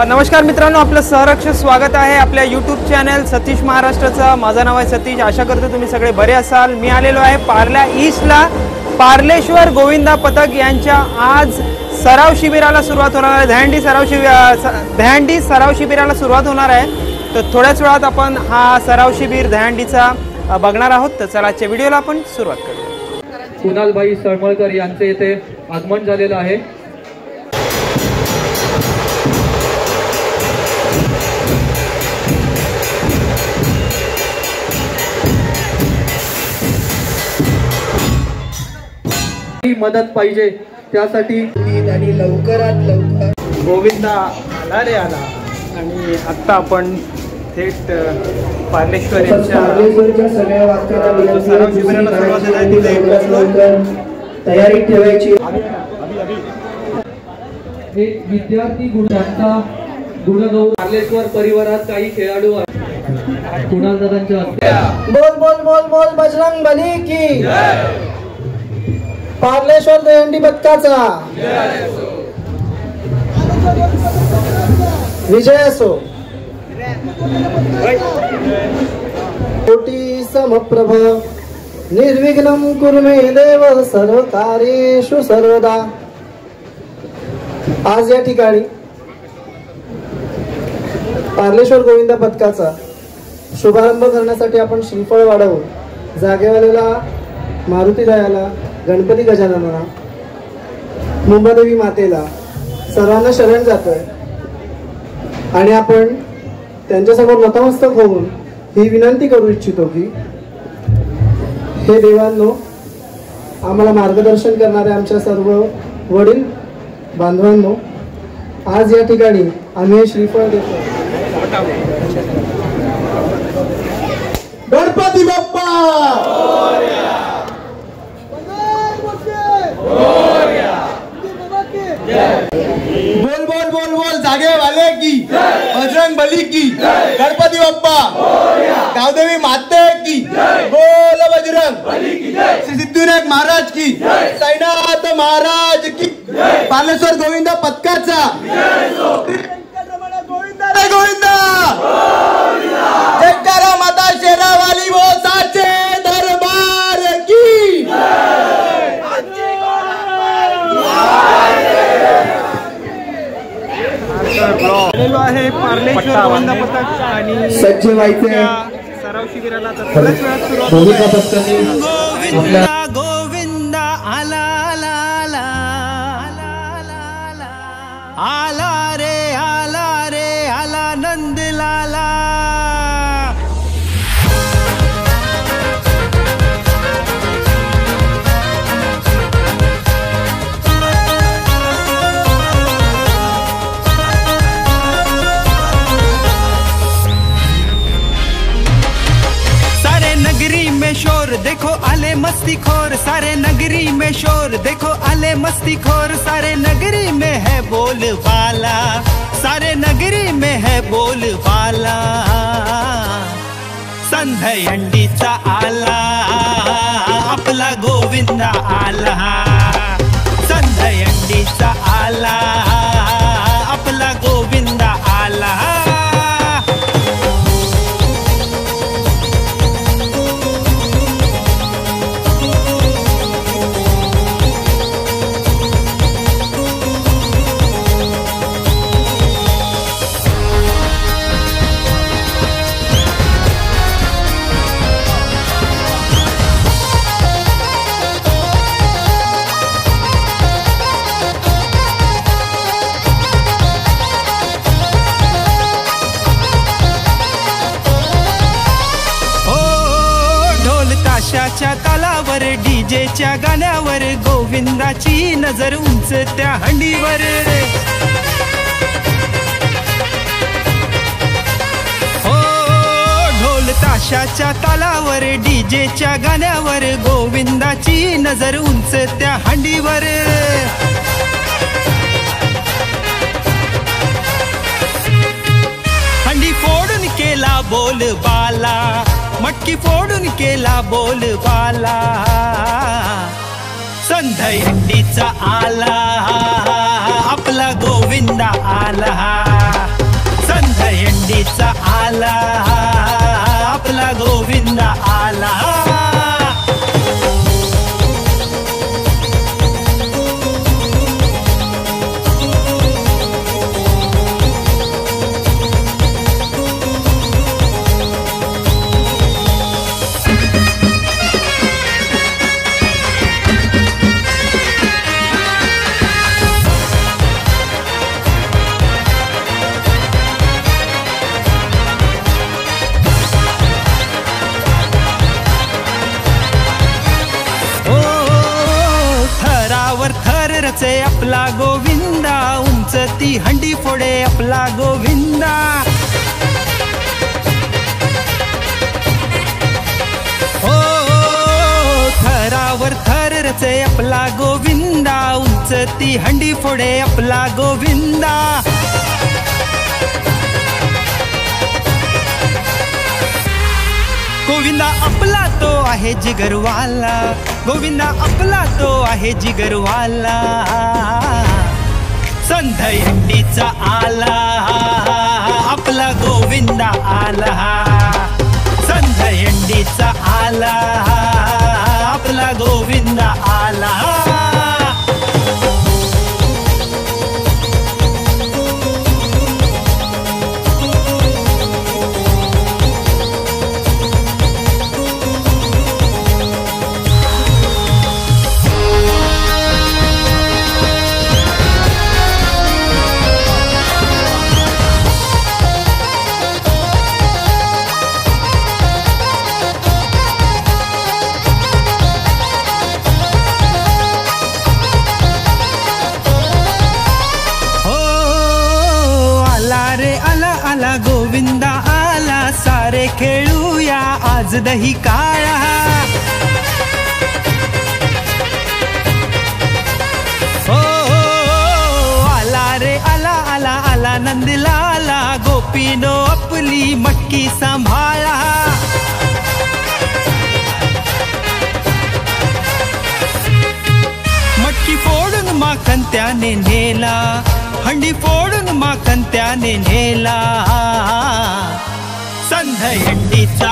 नमस्कार मित्रांनो, आपलं सहर्ष स्वागत आहे आपल्या यूट्यूब चॅनल सतीश महाराष्ट्राचा। माझं नाव आहे सतीश। आशा करतो तुम्ही सगळे बरे असाल। मी आलेलो आहे पार्ल्या ईस्टला पार्लेश्वर गोविंदा पथक यांच्या आज सराव शिबिराला सुरुवात होणार आहे। दहंडी सराव शिबिराला सुरुवात होणार आहे। तर थोड्याच वेळात आपण हा सराव शिबिर दहंडीचा बघणार आहोत। तर चला आजच्या व्हिडिओला आपण सुरुवात करूया। कुणालभाई सळमळकर यांचे येथे आगमन झालेलं आहे। मदत पाहिजे त्यासाठी आणि लवकरात लवकर गोविंदा आला रे आला। आणि आता आपण थेट पार्लेश्वरच्या सगळ्या वाक्याला तयारी ठेवायची। एक विद्यार्थी त्यांचा गुणगौरव पार्लेश्वर परिवारात काही खेळाडू आहेत। कुणाल दादांच्या बोल बोल बोल बोल बजरंग बली की पार्लेश्वर दहंडी पथकाचा विजय असो। कोटी समप्रभ निर्विघ्नं कुरु मे देव सर्व कार्येषु सर्वदा। आज या ठिकाणी पार्लेश्वर गोविंदा पथकाचा शुभारंभ करण्यासाठी आपण श्रीफळ वाढवून जागेवालेला, मारुती दयाला, गणपती गजाननाला, मुंबादेवी मातेला सर्वांना शरण जातोय। आणि आपण त्यांच्यासमोर नतमस्तक होऊन ही विनंती करू इच्छितो की हे देवांनो, आम्हाला मार्गदर्शन करणारे आमच्या सर्व वडील बांधवांनो, आज या ठिकाणी आम्ही हे श्रीफळ देतो। गणपती बाप्पा बोल बोल बोल बोल जागे वाले की बजरंग बली की गणपती बाप्पा गावदेवी माते की बोल बजरंग बली की श्री सिद्धिविनायक महाराज की साईनाथ महाराज की पार्लेश्वर गोविंदा पथकाचा गोविंदा गोविंदा जयकारा माता शेरावाली वो साचे दरबार की आहे पार्लेश्वर गोविंदा पथक आणि सज्ज व्हायचे सराव शिबिराला थोड्याच वेळात सुरुवात। गोविंदा गोविंदा आला आला आला रे आला नंद लाला। शोर देखो आले मस्ती खोर, सारे नगरी में शोर देखो आले मस्ती खोर। सारे नगरी में है बोलबाला, सारे नगरी में है बोलबाला। संधयंडीचा आला आपला गोविंदा आला, संधयंडीचा आला आपला गोविंदा आला। ताशाच्या तालावर डीजेच्या गाण्यावर गोविंदाची नजर उंच त्या हंडीवर। हो ढोल ताशाच्या तालावर डीजेच्या गाण्यावर गोविंदाची नजर उंच त्या हंडीवर। हंडी फोडून केला बोलबाला, मटकी फोडून केला बोलबाला संधयंडीचा आला आपला गोविंदा आला संधयंडीचा आला आपला गोविंदा आला थररचे आपला गोविंदा उंच ती हंडी फोडे आपला गोविंदा हो थरावर थररचे आपला गोविंदा उंच ती हंडी फोडे आपला गोविंदा गोविंदा आपला तो आहे जिगरवाला गोविंदा आपला तो आहे जिगरवाला संधयंडीचा आला आपला गोविंदा आला संधयंडीचा आला आपला गोविंदा आला आला गोविंदा आला सारे खेळूया आज दही काळा हो आला रे आला आला आला नंदलाला गोपीनो आपली मटकी सांभाळा मटकी फोडून माखन त्याने नेला हंडी फोडून माखन त्याने नेला संधयंडीचा